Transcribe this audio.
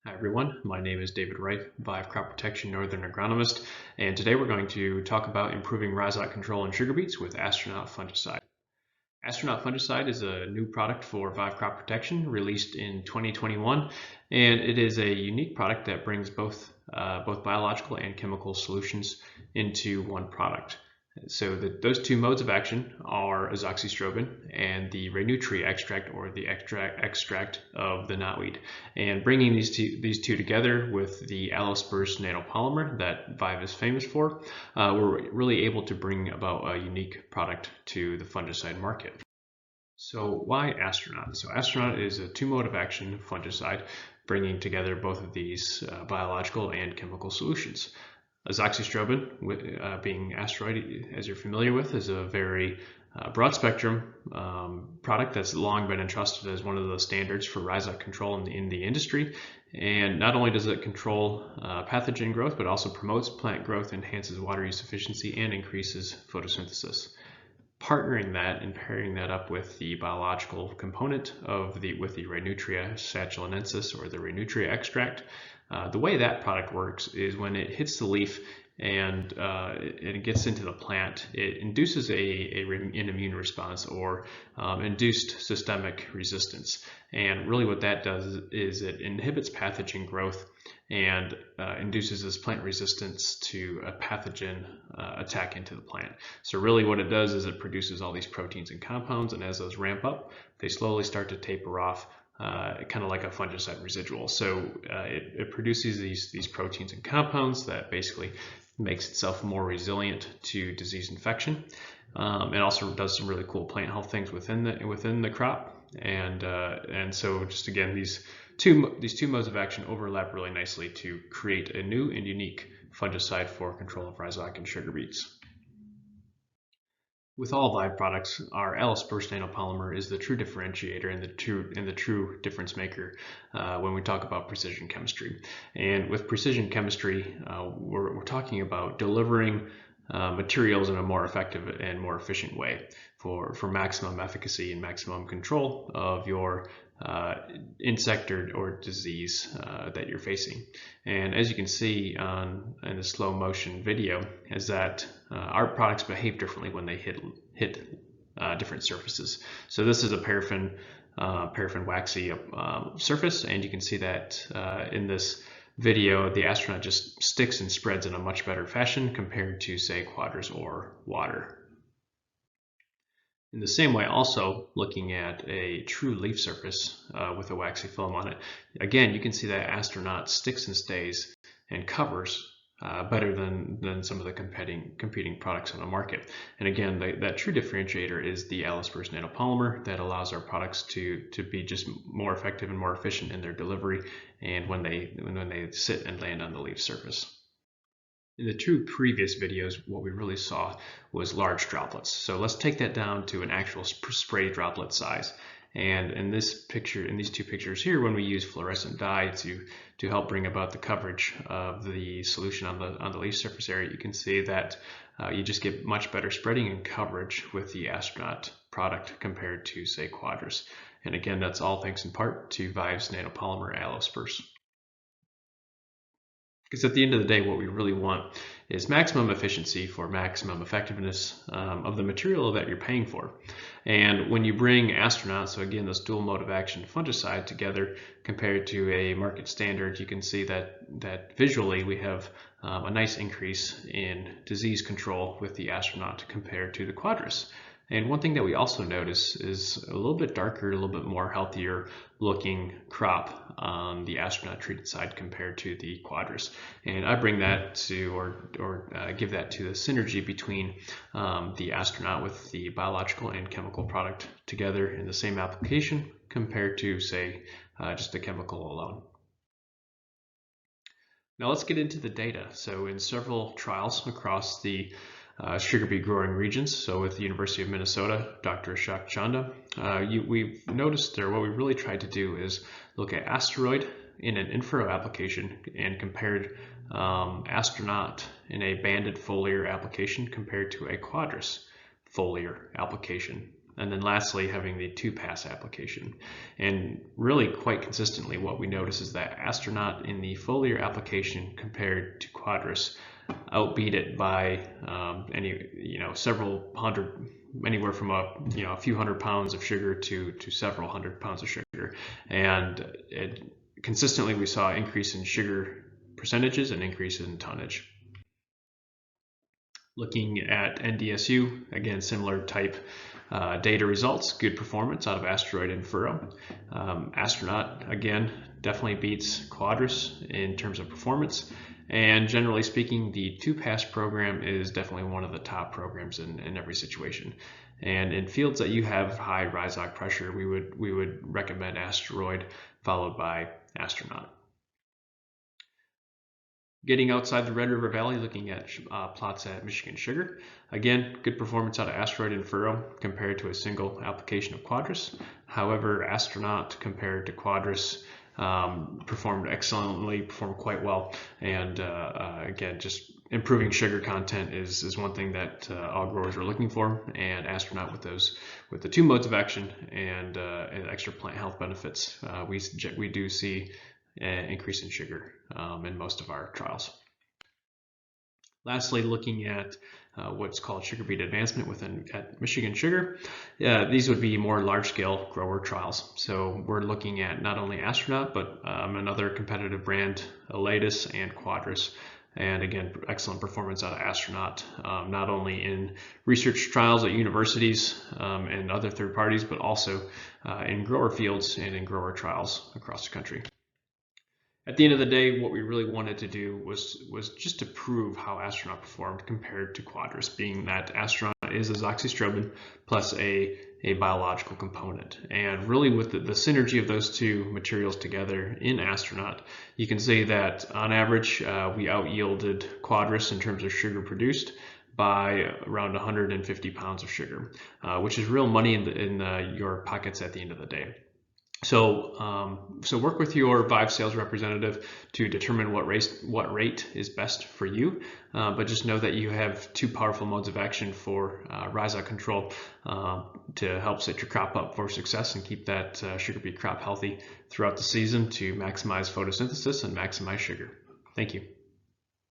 Hi everyone, my name is David Reif, Vive Crop Protection Northern Agronomist, and today we're going to talk about improving rhizot control in sugar beets with AZterknot fungicide. AZterknot fungicide is a new product for Vive Crop Protection released in 2021, and it is a unique product that brings both biological and chemical solutions into one product. So those two modes of action are azoxystrobin and the Renutria extract, or the extract of the knotweed. And bringing these two together with the allosperse nanopolymer that Vive is famous for, we're really able to bring about a unique product to the fungicide market. So why AZterknot? So AZterknot is a two mode of action fungicide, bringing together both of these biological and chemical solutions. Azoxystrobin, being asteroid, as you're familiar with, is a very broad spectrum product that's long been entrusted as one of the standards for rhizot control in the industry. And not only does it control pathogen growth, but also promotes plant growth, enhances water use efficiency, and increases photosynthesis. Partnering that and pairing that up with the biological component with the Renutria sacchalinensis, or the Renutria extract, the way that product works is when it hits the leaf and it gets into the plant, it induces an immune response, or induced systemic resistance. And really what that does is it inhibits pathogen growth and induces this plant resistance to a pathogen attack into the plant. So really what it does is it produces all these proteins and compounds, and as those ramp up, they slowly start to taper off, kind of like a fungicide residual. So it produces these proteins and compounds that basically makes itself more resilient to disease infection. It also does some really cool plant health things within the crop. And so just again, these two modes of action overlap really nicely to create a new and unique fungicide for control of rhizot and sugar beets. With all Vive products, our allosperse nanopolymer is the true differentiator and the true difference maker when we talk about precision chemistry. And with precision chemistry, we're talking about delivering materials in a more effective and more efficient way for maximum efficacy and maximum control of your insect or disease that you're facing. And as you can see in the slow motion video, is that our products behave differently when they hit different surfaces. So this is a paraffin waxy surface, and you can see that in this video, the AZterknot just sticks and spreads in a much better fashion compared to, say, quadras or water. In the same way, also looking at a true leaf surface with a waxy film on it, again, you can see that AZterknot sticks and stays and covers better than some of the competing products on the market. And again, that true differentiator is the allosperse nanopolymer that allows our products to be just more effective and more efficient in their delivery, and when they sit and land on the leaf surface. In the two previous videos, what we really saw was large droplets. So let's take that down to an actual spray droplet size. And in these two pictures here, when we use fluorescent dye to help bring about the coverage of the solution on the leaf surface area, you can see that you just get much better spreading and coverage with the AZterknot product compared to, say, quadras. And again, that's all thanks in part to Vive's nanopolymer allosperse. Because at the end of the day, what we really want is maximum efficiency for maximum effectiveness of the material that you're paying for. And when you bring AZterknot, so again, this dual mode of action fungicide together compared to a market standard, you can see that visually we have a nice increase in disease control with the AZterknot compared to the quadras. And one thing that we also notice is a little bit darker, a little bit more healthier looking crop on the AZterknot treated side compared to the quadras. And I bring that to, or give that to the synergy between the AZterknot with the biological and chemical product together in the same application compared to, say, just the chemical alone. Now let's get into the data. So in several trials across the sugar beet growing regions, so with the University of Minnesota, Dr. Ashok Chanda, we've noticed there, what we really tried to do is look at asteroid in an in-furrow application and compared AZterknot in a banded foliar application compared to a quadras foliar application. And then lastly, having the 2-pass application. And really quite consistently what we notice is that AZterknot in the foliar application compared to Quadris outbeat it by several hundred, anywhere from a few hundred pounds of sugar to several hundred pounds of sugar. And consistently we saw increase in sugar percentages and increase in tonnage. Looking at NDSU, again, similar type data results, good performance out of Asteroid and Furrow. AZterknot, again, definitely beats Quadris in terms of performance. And generally speaking, the 2-pass program is definitely one of the top programs in every situation. And in fields that you have high rhizoc pressure, we would recommend Asteroid followed by AZterknot. Getting outside the Red River Valley, looking at plots at Michigan Sugar. Again, good performance out of Asteroid and Furrow compared to a single application of Quadris. However, AZterknot compared to Quadris performed excellently, performed quite well. And again, just improving sugar content is one thing that all growers are looking for. And AZterknot with the 2 modes of action and extra plant health benefits, we do see increase in sugar in most of our trials. Lastly, looking at what's called sugar beet advancement at Michigan Sugar. These would be more large-scale grower trials. So we're looking at not only AZterknot, but another competitive brand, Elatus and Quadris. And again, excellent performance out of AZterknot, not only in research trials at universities and other third parties, but also in grower fields and in grower trials across the country. At the end of the day, what we really wanted to do was just to prove how AZterknot performed compared to Quadris, being that AZterknot is azoxystrobin plus a biological component. And really with the synergy of those 2 materials together in AZterknot, you can say that on average, we out-yielded Quadris in terms of sugar produced by around 150 pounds of sugar, which is real money in your pockets at the end of the day. So work with your Vive sales representative to determine what rate is best for you. But just know that you have 2 powerful modes of action for rhizoc control to help set your crop up for success and keep that sugar beet crop healthy throughout the season to maximize photosynthesis and maximize sugar. Thank you.